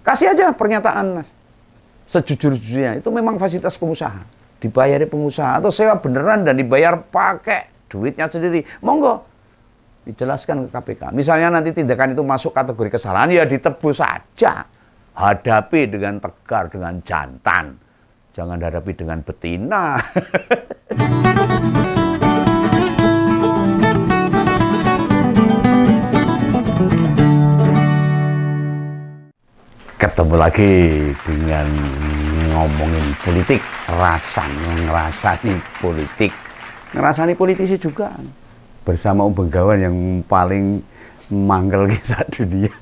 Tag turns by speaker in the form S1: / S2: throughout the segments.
S1: Kasih aja pernyataan, Mas. Sejujur-jujurnya, itu memang fasilitas pengusaha. Dibayari pengusaha atau sewa beneran dan dibayar pakai duitnya sendiri. Monggo, dijelaskan ke KPK. Misalnya nanti tindakan itu masuk kategori kesalahan, ya ditebus saja. Hadapi dengan tegar, dengan jantan. Jangan hadapi dengan betina. Ketemu lagi dengan ngomongin politik, ngerasani politik. Ngerasani politisi juga. Bersama Begawan yang paling manggel kisah dunia.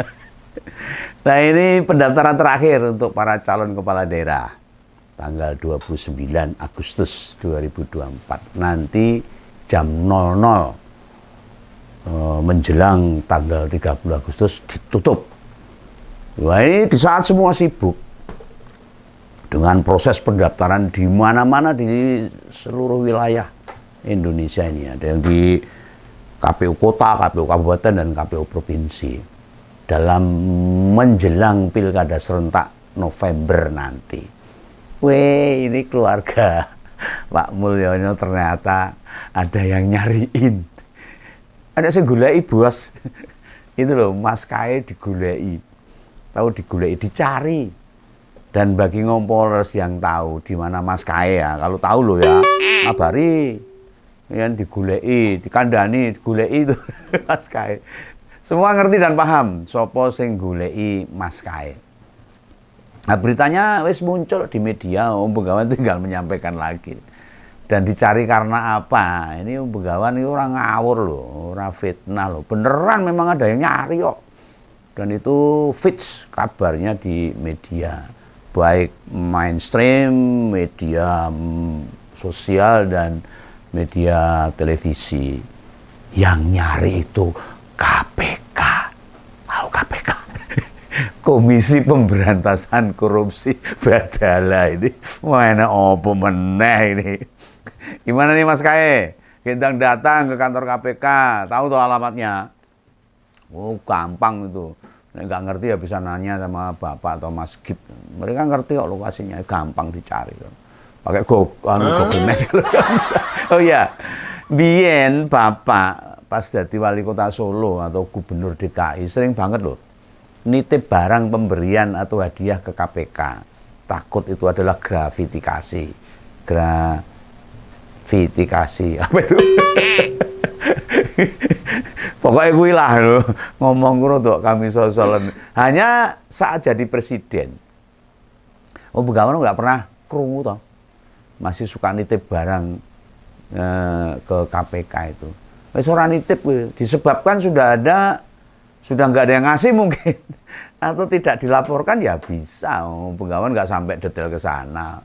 S1: Nah, ini pendaftaran terakhir untuk para calon kepala daerah. Tanggal 29 Agustus 2024. Nanti jam 00 menjelang tanggal 30 Agustus ditutup. Wah, ini di saat semua sibuk dengan proses pendaftaran di mana-mana di seluruh wilayah Indonesia ini. Ada yang di KPU Kota, KPU Kabupaten, dan KPU Provinsi. Dalam menjelang pilkada serentak November nanti. Weh, ini keluarga Pak Mulyono ternyata ada yang nyariin. Ada yang gulai bos. Itu loh, Mas Kae digulai. Tahu digulai, dicari. Dan bagi ngompolers yang tahu di mana Mas Kae ya, kalau tahu loh ya, ngabari. Yang digulai, dikandani, digulai itu Mas Kae. Semua ngerti dan paham sopo sing goleki Mas Kae. Nah, beritanya wis muncul di media, Om Begawan tinggal menyampaikan lagi. Dan dicari karena apa? Ini Om Begawan ini orang ngawur loh, orang fitnah loh. Beneran memang ada yang nyari kok. Dan itu fix kabarnya di media, baik mainstream, media sosial, dan media televisi. Yang nyari itu KPK. Tahu KPK? Komisi Pemberantasan Korupsi Badala ini. Mana opo meneh ini. Gimana nih Mas Kae? Kita datang ke kantor KPK, tahu tuh alamatnya? Oh, gampang itu. Nggak ngerti ya bisa nanya sama Bapak atau Mas Gip. Mereka ngerti kok lokasinya, gampang dicari. Pakai Google Maps kalau nggak bisa. Oh iya, biyen Bapak pas jadi wali kota Solo atau gubernur DKI sering banget loh nitip barang pemberian atau hadiah ke KPK. Takut itu adalah gratifikasi. Apa itu? Pokoknya gue lah loh ngomong untuk kami sosolan. Hanya saat jadi presiden. Oh, Begawan nggak pernah krungu toh. Masih suka nitip barang ke KPK itu. Ora nitip disebabkan sudah nggak ada yang ngasih mungkin atau tidak dilaporkan ya bisa. Begawan nggak sampai detail ke sana.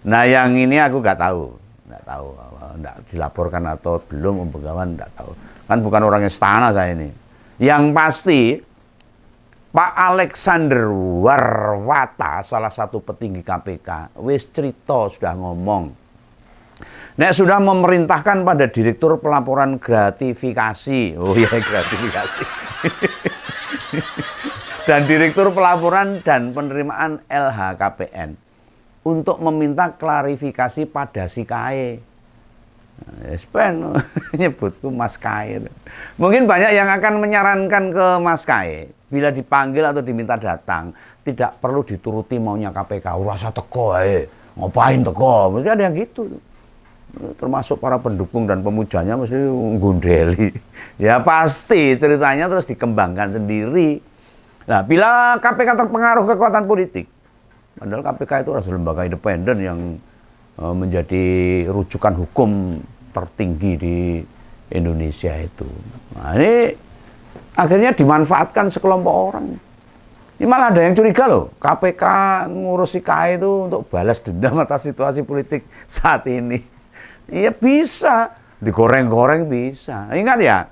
S1: Nah, yang ini aku nggak tahu nggak dilaporkan atau belum. Begawan nggak tahu. Kan bukan orang istana saya ini. Yang pasti Pak Alexander Warwata, salah satu petinggi KPK, wis cerita sudah ngomong. Nek sudah memerintahkan pada Direktur Pelaporan Gratifikasi. Oh iya, gratifikasi. Dan Direktur Pelaporan dan Penerimaan LHKPN untuk meminta klarifikasi pada si Kae. Spen nyebutku Mas Kae. Mungkin banyak yang akan menyarankan ke Mas Kae, bila dipanggil atau diminta datang, tidak perlu dituruti maunya KPK. Rasa teko ae. Ngapain teko? Mesti ada yang gitu. Termasuk para pendukung dan pemujanya mesti nggundeli. Ya pasti ceritanya terus dikembangkan sendiri. Nah, bila KPK terpengaruh kekuatan politik, padahal KPK itu adalah lembaga independen yang menjadi rujukan hukum tertinggi di Indonesia itu. Nah, ini akhirnya dimanfaatkan sekelompok orang. Ini malah ada yang curiga loh, KPK ngurusi Kae itu untuk balas dendam atas situasi politik saat ini. Iya bisa, digoreng-goreng bisa. Ingat ya,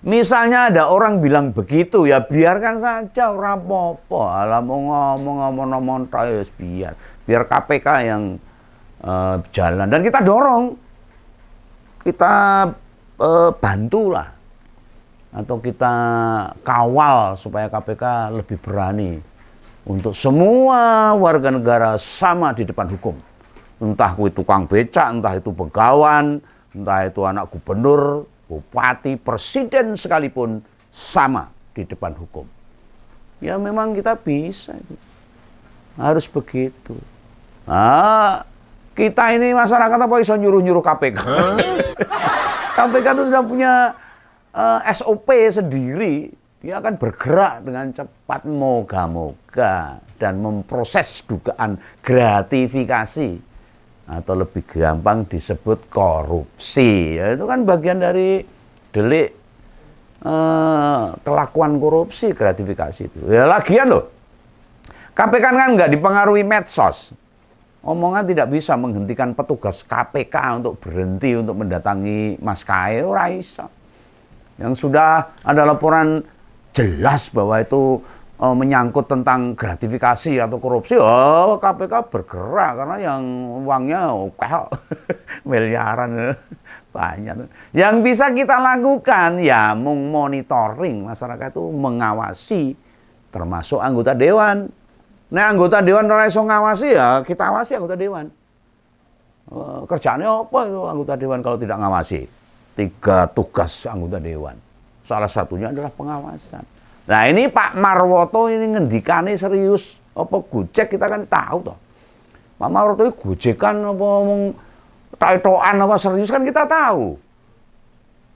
S1: misalnya ada orang bilang begitu, ya biarkan saja, ora apa-apa. Alah mau ngomong-ngomong terus biar KPK yang jalan, dan kita dorong, kita bantulah, atau kita kawal supaya KPK lebih berani untuk semua warga negara sama di depan hukum. Entah itu tukang becak, entah itu begawan, entah itu anak gubernur, bupati, presiden sekalipun sama di depan hukum. Ya memang kita bisa. Harus begitu. Nah, kita ini masyarakat apa bisa nyuruh-nyuruh KPK? KPK itu sudah punya SOP sendiri. Dia akan bergerak dengan cepat, moga-moga, dan memproses dugaan gratifikasi atau lebih gampang disebut korupsi. Ya, itu kan bagian dari delik kelakuan korupsi, gratifikasi itu. Ya lagian loh, KPK kan nggak dipengaruhi medsos. Omongan tidak bisa menghentikan petugas KPK untuk berhenti untuk mendatangi Mas Kae, ora iso. Yang sudah ada laporan jelas bahwa itu menyangkut tentang gratifikasi atau korupsi, KPK bergerak karena yang uangnya miliaran banyak. Yang bisa kita lakukan ya monitoring, masyarakat itu mengawasi, termasuk anggota dewan. Nah anggota dewan ora iso ngawasi ya kita awasi anggota dewan. Kerjaannya apa itu anggota dewan kalau tidak ngawasi? 3 tugas anggota dewan. Salah satunya adalah pengawasan. Nah ini Pak Marwoto ini ngendikane serius apa gojek kita kan tahu toh. Pak Marwoto ini gojekan apa ngomong taitoan apa serius kan kita tahu.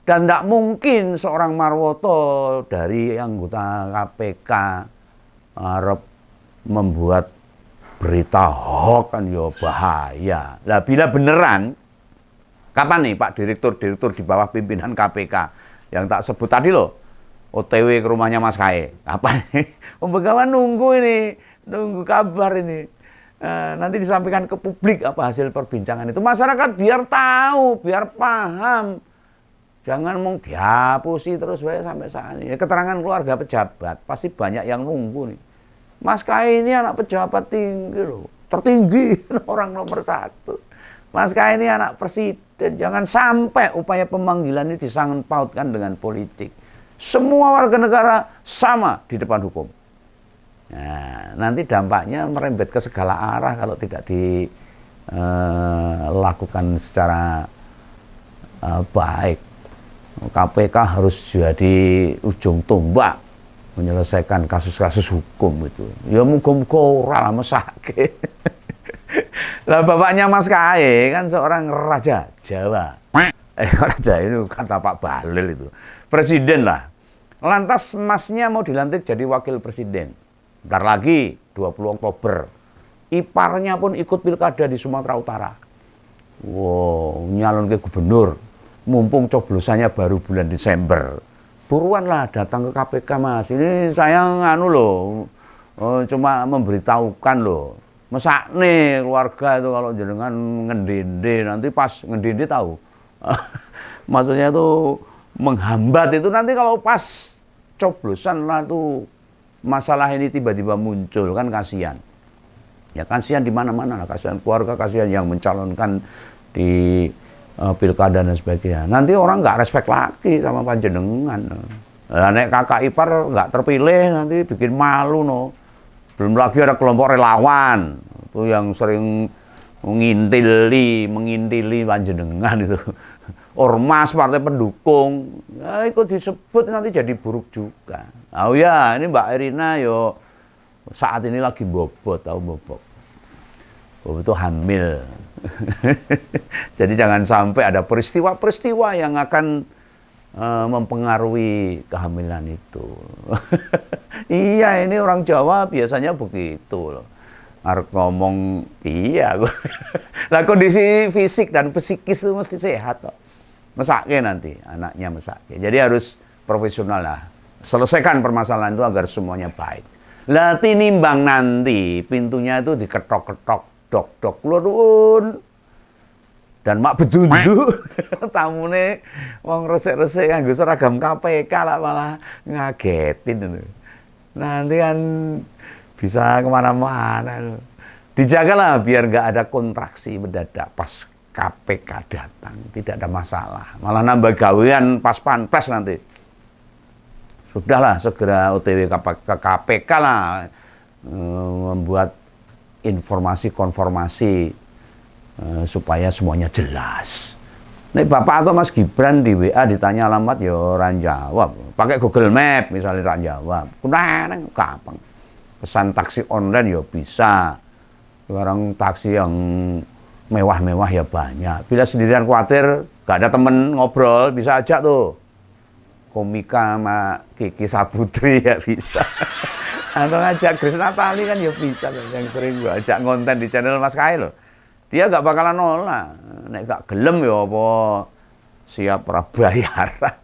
S1: Dan tidak mungkin seorang Marwoto dari anggota KPK harap membuat berita hoax kan ya bahaya. Nah bila beneran, kapan nih Pak Direktur di bawah pimpinan KPK yang tak sebut tadi loh, OTW ke rumahnya Mas Kae. Apa nih? Pembegawan nunggu ini, nunggu kabar ini. Nanti disampaikan ke publik apa hasil perbincangan itu. Masyarakat biar tahu, biar paham. Jangan mau dihapusi terus sampai saat ini. Keterangan keluarga pejabat, pasti banyak yang nunggu nih. Mas Kae ini anak pejabat tinggi loh. Tertinggi, orang nomor 1. Mas Kae ini anak presiden. Jangan sampai upaya pemanggilan ini disangkut pautkan dengan politik. Semua warga negara sama di depan hukum. Nah, nanti dampaknya merembet ke segala arah kalau tidak dilakukan secara baik. KPK harus jadi ujung tombak menyelesaikan kasus-kasus hukum itu. Ya muga-muga ora lah mesake. Lah bapaknya Mas Kae kan seorang raja Jawa. Raja itu kata Pak Bahlil itu. Presiden lah. Lantas masnya mau dilantik jadi wakil presiden. Ntar lagi 20 Oktober. Iparnya pun ikut pilkada di Sumatera Utara. Wow, nyalon ke gubernur. Mumpung coblosannya baru bulan Desember. Buruan lah datang ke KPK Mas. Ini saya cuma memberitahukan loh. Mesak nih keluarga itu kalau jenengan ngendinde nanti pas ngendinde tahu. Maksudnya itu menghambat itu nanti kalau pas coblosan lah tuh masalah ini tiba-tiba muncul kan kasihan. Ya kasihan di mana-mana lah, kasihan keluarga, kasihan yang mencalonkan di pilkada dan sebagainya. Nanti orang nggak respect lagi sama panjenengan. Nek kakak ipar nggak terpilih nanti bikin malu no. Belum lagi ada kelompok relawan itu yang sering mengintili panjenengan itu. Ormas partai pendukung, ya ikut disebut nanti jadi buruk juga. Oh ya, ini Mbak Erina yo saat ini lagi bobot, tahu bobot. Bobot itu hamil. Jadi jangan sampai ada peristiwa-peristiwa yang akan mempengaruhi kehamilan itu. Iya, ini orang Jawa biasanya begitu loh. Harus ngomong iya. Lah kondisi fisik dan psikis itu mesti sehat toh. Mesake nanti anaknya mesake. Jadi harus profesional lah. Selesaikan permasalahan itu agar semuanya baik. Lah tinimbang nanti pintunya itu diketok-ketok, dok-dok lurun. Dan mak bedundu tamune wong resik-resik nganggo seragam KPK lah malah ngagetin itu. Nanti kan bisa kemana-mana. Dijagalah biar nggak ada kontraksi mendadak pas KPK datang, tidak ada masalah. Malah nambah gawean pas panpres nanti. Sudahlah segera OTW ke KPK lah. membuat informasi konformasi supaya semuanya jelas. Nek Bapak atau Mas Gibran di WA ditanya alamat ya orang jawab. Pakai Google Map misalnya orang jawab. Kurang gampang. Pesan taksi online ya bisa. Sekarang taksi yang mewah-mewah ya banyak. Bila sendirian khawatir, gak ada temen ngobrol, bisa aja tuh. Komika sama Kiki Saputri ya bisa. Atau ngajak Grace Natali kan ya bisa. Yang sering gua ajak konten di channel Mas Kai loh. Dia gak bakalan nolak. Nek gak gelem ya apa siap prabayaran.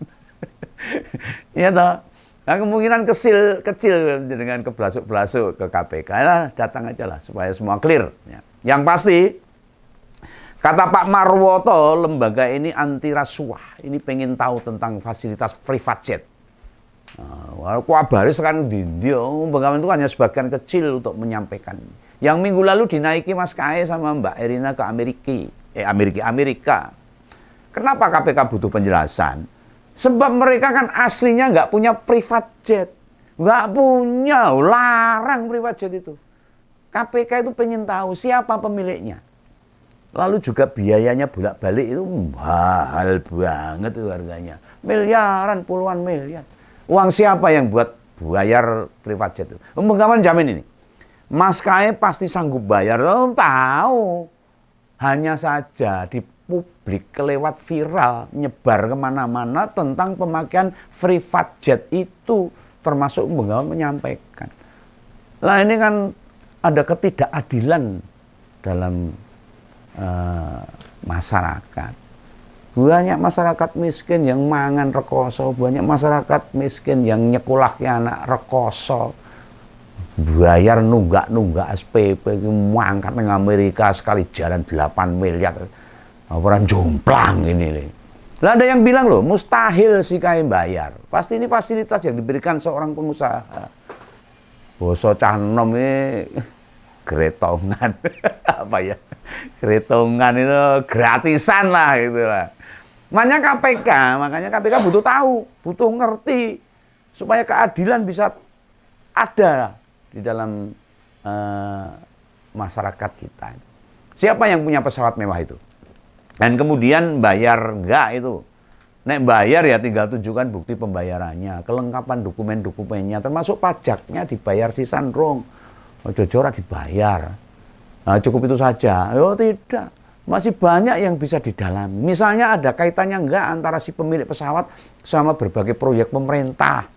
S1: Iya toh. Nah, kemungkinan kecil dengan keblasuk-blasuk ke KPK lah, datang aja lah supaya semua clear. Ya. Yang pasti kata Pak Marwoto, lembaga ini anti rasuah. Ini pengen tahu tentang fasilitas private jet. Nah, kabar sekarang di India, lembaga itu hanya sebagian kecil untuk menyampaikan. Yang minggu lalu dinaiki Mas Kae sama Mbak Erina ke Amerika. Kenapa KPK butuh penjelasan? Sebab mereka kan aslinya nggak punya private jet. Nggak punya, larang private jet itu. KPK itu pengen tahu siapa pemiliknya. Lalu juga biayanya bolak-balik itu mahal banget itu harganya. Miliaran, puluhan miliar. Uang siapa yang buat bayar private jet itu? Penggaman jamin ini. Mas Kae pasti sanggup bayar, tahu. Hanya saja di publik kelewat viral, nyebar kemana-mana tentang pemakaian private jet itu, termasuk Penggawan menyampaikan. Lah ini kan ada ketidakadilan dalam masyarakat. Banyak masyarakat miskin yang mangan rekoso, banyak masyarakat miskin yang nyekolahnya anak rekoso. Bayar nunggak SPP, mangkat ke Amerika sekali jalan 8 miliar. Orang jomplang ini nih. Lah ada yang bilang loh, mustahil si Kae bayar. Pasti ini fasilitas yang diberikan seorang pengusaha. Boso canom ini gretongan. Apa ya? Gretongan itu gratisan lah gitu lah. Makanya KPK butuh tahu, butuh ngerti supaya keadilan bisa ada di dalam masyarakat kita. Siapa yang punya pesawat mewah itu? Dan kemudian bayar enggak itu? Nek bayar ya tinggal tunjukkan bukti pembayarannya, kelengkapan dokumen-dokumennya, termasuk pajaknya dibayar sisan rong. Ojo-ojo dibayar. Nah, cukup itu saja. Oh tidak. Masih banyak yang bisa didalami. Misalnya ada kaitannya enggak antara si pemilik pesawat sama berbagai proyek pemerintah.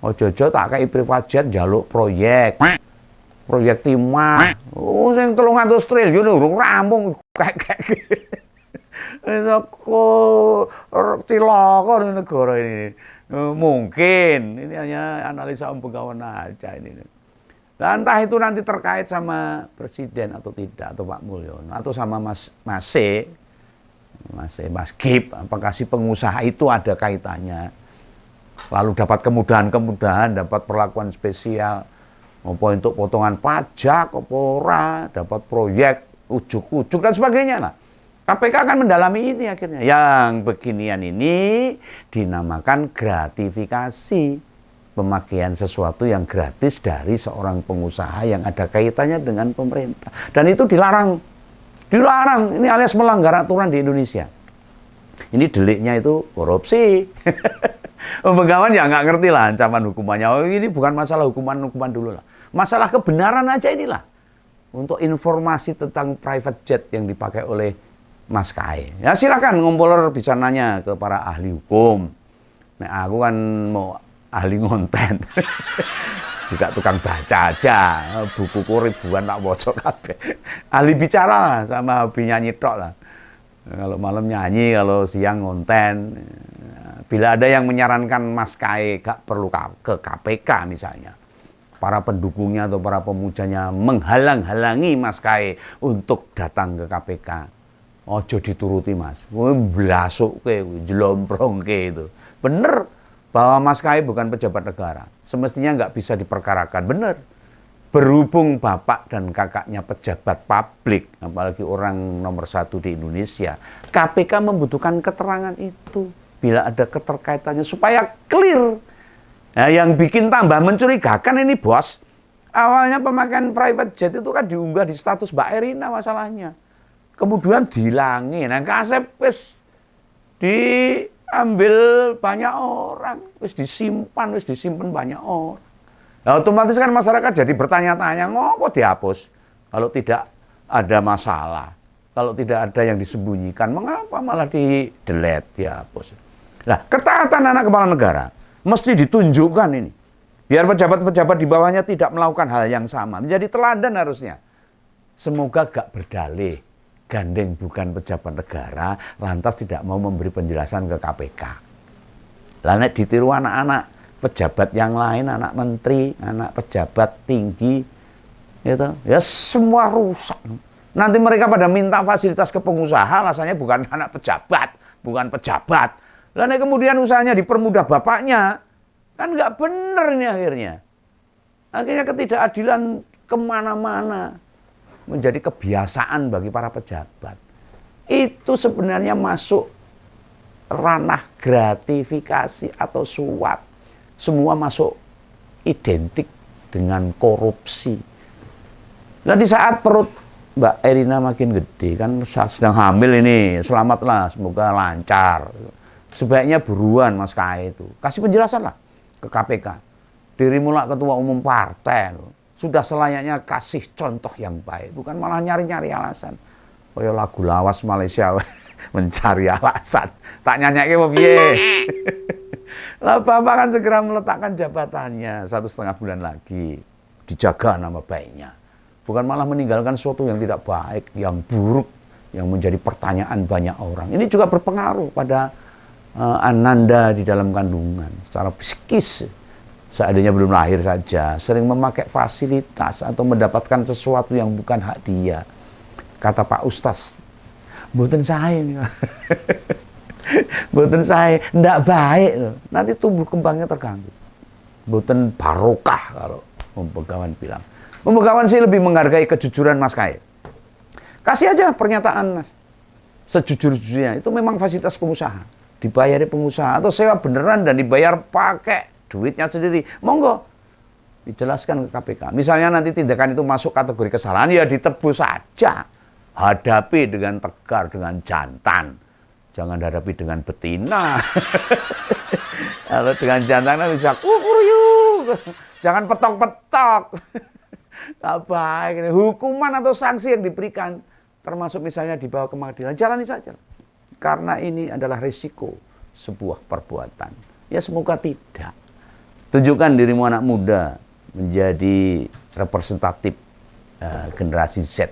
S1: Ojo-ojo tak kayak private jet jaluk proyek timah. Oh, sing 300 triliun urung rampung kayak cilaka di negara ini. Mungkin ini hanya analisa Penggawan aja ini. Nah, entah itu nanti terkait sama presiden atau tidak, atau Pak Mulyono, atau sama Mas Gib, apakah si pengusaha itu ada kaitannya? Lalu dapat kemudahan, dapat perlakuan spesial, apa untuk potongan pajak, dapat proyek, ujuk-ujuk, dan sebagainya lah. KPK akan mendalami ini akhirnya. Yang beginian ini dinamakan gratifikasi. Pemakaian sesuatu yang gratis dari seorang pengusaha yang ada kaitannya dengan pemerintah. Dan itu dilarang. Dilarang. Ini alias melanggar aturan di Indonesia. Ini deliknya itu korupsi. Penggawan ya nggak ngerti lah ancaman hukumannya. Oh, ini bukan masalah hukuman dulu lah. Masalah kebenaran aja inilah. Untuk informasi tentang private jet yang dipakai oleh Mas Kae. Ya silakan ngompoler bisa nanya ke para ahli hukum. Nah, aku kan mau ahli ngonten. Juga tukang baca aja. Bukuku ribuan tak bocok kabeh. Ahli bicara lah sama hobi nyanyi tok lah. Kalau malam nyanyi, kalau siang ngonten. Bila ada yang menyarankan Mas Kae gak perlu ke KPK misalnya, para pendukungnya atau para pemujanya menghalang-halangi Mas Kae untuk datang ke KPK, ojo dituruti Mas. Blasuk ke, jelomprong ke itu. Bener bahwa Mas Kae bukan pejabat negara, semestinya nggak bisa diperkarakan. Bener. Berhubung bapak dan kakaknya pejabat publik, apalagi orang nomor 1 di Indonesia, KPK membutuhkan keterangan itu. Bila ada keterkaitannya supaya clear. Nah, yang bikin tambah mencurigakan ini bos, Awalnya pemakaian private jet itu kan diunggah di status Mbak Erina masalahnya. Kemudian dihilangin. Nah, Kasep wis diambil banyak orang, wis disimpan banyak orang. Nah, otomatis kan masyarakat jadi bertanya-tanya, ngopo dihapus kalau tidak ada masalah, kalau tidak ada yang disembunyikan, mengapa malah di-delete, dihapus. Nah, ketaatan anak kepala negara mesti ditunjukkan ini. Biar pejabat-pejabat di bawahnya tidak melakukan hal yang sama. Menjadi teladan harusnya. Semoga gak berdalih. Gandeng bukan pejabat negara, lantas tidak mau memberi penjelasan ke KPK. Lalu ditiru anak-anak pejabat yang lain, anak menteri, anak pejabat tinggi, gitu. Ya semua rusak. Nanti mereka pada minta fasilitas ke pengusaha, alasannya bukan anak pejabat, bukan pejabat. Lalu kemudian usahanya dipermudah bapaknya, kan nggak bener ini akhirnya. Akhirnya ketidakadilan kemana-mana. Menjadi kebiasaan bagi para pejabat. Itu sebenarnya masuk ranah gratifikasi atau suap. Semua masuk identik dengan korupsi. Nah, di saat perut Mbak Erina makin gede, kan sedang hamil ini, selamatlah, semoga lancar. Sebaiknya buruan Mas Kae itu. Kasih penjelasan lah ke KPK. Dirimu lah ketua umum partai. Sudah selayaknya kasih contoh yang baik, bukan malah nyari-nyari alasan. Kayak lagu lawas Malaysia mencari alasan. Tak nyanyi apa piye. Lah Bapak kan segera meletakkan jabatannya 1,5 bulan lagi. Dijaga nama baiknya. Bukan malah meninggalkan sesuatu yang tidak baik, yang buruk, yang menjadi pertanyaan banyak orang. Ini juga berpengaruh pada Ananda di dalam kandungan secara psikis. Seandainya belum lahir saja, sering memakai fasilitas atau mendapatkan sesuatu yang bukan hak dia. Kata Pak Ustaz, mboten sae. Mboten sae, ndak baik loh. Nanti tumbuh kembangnya terganggu. Mboten barokah kalau Pembegawan bilang. Pembegawan sih lebih menghargai kejujuran Mas Kae. Kasih aja pernyataan Mas. Sejujur-jujurnya, itu memang fasilitas pengusaha. Dibayari pengusaha atau sewa beneran dan dibayar pakai duitnya sendiri, monggo dijelaskan ke KPK. Misalnya nanti tindakan itu masuk kategori kesalahan, ya ditebus saja. Hadapi dengan tegar, dengan jantan. Jangan hadapi dengan betina. Kalau dengan jantan bisa kukuruyuk. Jangan petok-petok. Gak baik. Hukuman atau sanksi yang diberikan, termasuk misalnya dibawa ke pengadilan, jalani saja. Karena ini adalah risiko sebuah perbuatan. Ya semoga tidak. Tunjukkan dirimu anak muda menjadi representatif generasi Z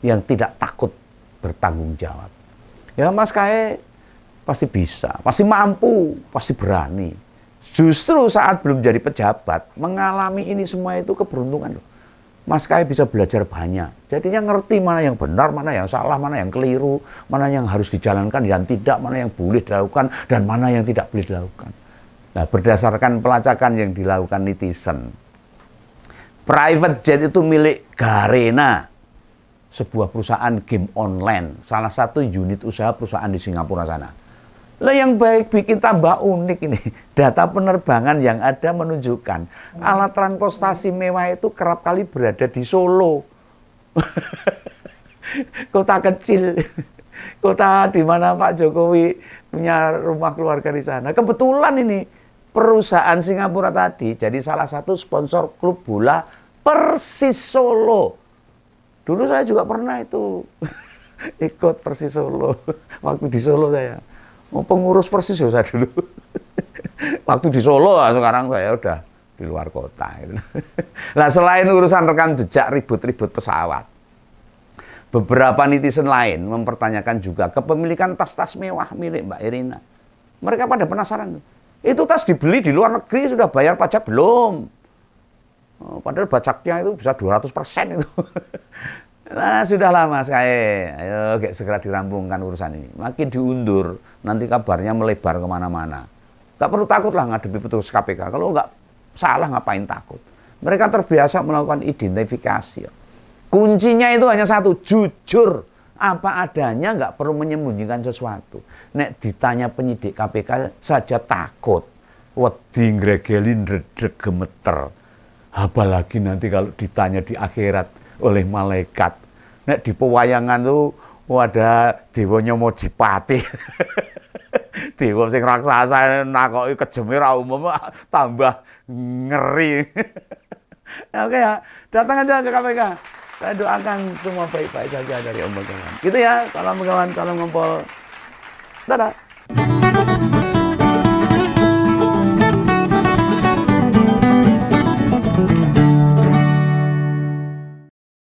S1: yang tidak takut bertanggung jawab. Ya Mas Kae pasti bisa, pasti mampu, pasti berani. Justru saat belum jadi pejabat, mengalami ini semua itu keberuntungan loh. Mas Kae bisa belajar banyak. Jadinya ngerti mana yang benar, mana yang salah, mana yang keliru, mana yang harus dijalankan dan tidak, mana yang boleh dilakukan dan mana yang tidak boleh dilakukan. Nah, berdasarkan pelacakan yang dilakukan netizen, private jet itu milik Garena, sebuah perusahaan game online, salah satu unit usaha perusahaan di Singapura sana. Lah yang baik bikin tambah unik ini, data penerbangan yang ada menunjukkan alat transportasi mewah itu kerap kali berada di Solo. Kota kecil. Kota di mana Pak Jokowi punya rumah keluarga di sana. Kebetulan ini perusahaan Singapura tadi jadi salah satu sponsor klub bola Persis Solo. Dulu saya juga pernah itu ikut Persis Solo. Waktu di Solo saya. Mau pengurus Persis ya saya dulu. Waktu di Solo, sekarang saya udah di luar kota. Nah selain urusan rekam jejak ribut-ribut pesawat, beberapa netizen lain mempertanyakan juga kepemilikan tas-tas mewah milik Mbak Erina. Mereka pada penasaran. Itu tas dibeli di luar negeri sudah bayar pajak belum? Oh, padahal pajaknya itu bisa 200% itu. Nah, sudahlah Mas Kae. Ayo segera dirampungkan urusan ini. Makin diundur, nanti kabarnya melebar kemana-mana. Gak perlu takut lah ngadepi petugas KPK. Kalau nggak salah ngapain takut. Mereka terbiasa melakukan identifikasi. Kuncinya itu hanya satu, jujur. Apa adanya, nggak perlu menyembunyikan sesuatu. Nek ditanya penyidik KPK saja takut. Wedi ngregelin redeg gemeter. Apalagi nanti kalau ditanya di akhirat oleh malaikat. Nek di pewayangan tuh ada dewanya Mojipati. Dewa sing raksasa nakoki kejeme ra umum tambah ngeri. Oke ya, datang aja ke KPK. Saya doakan semua baik-baik saja dari Om Begawan. Gitu ya, salam Begawan, salam ngompol. Dadah.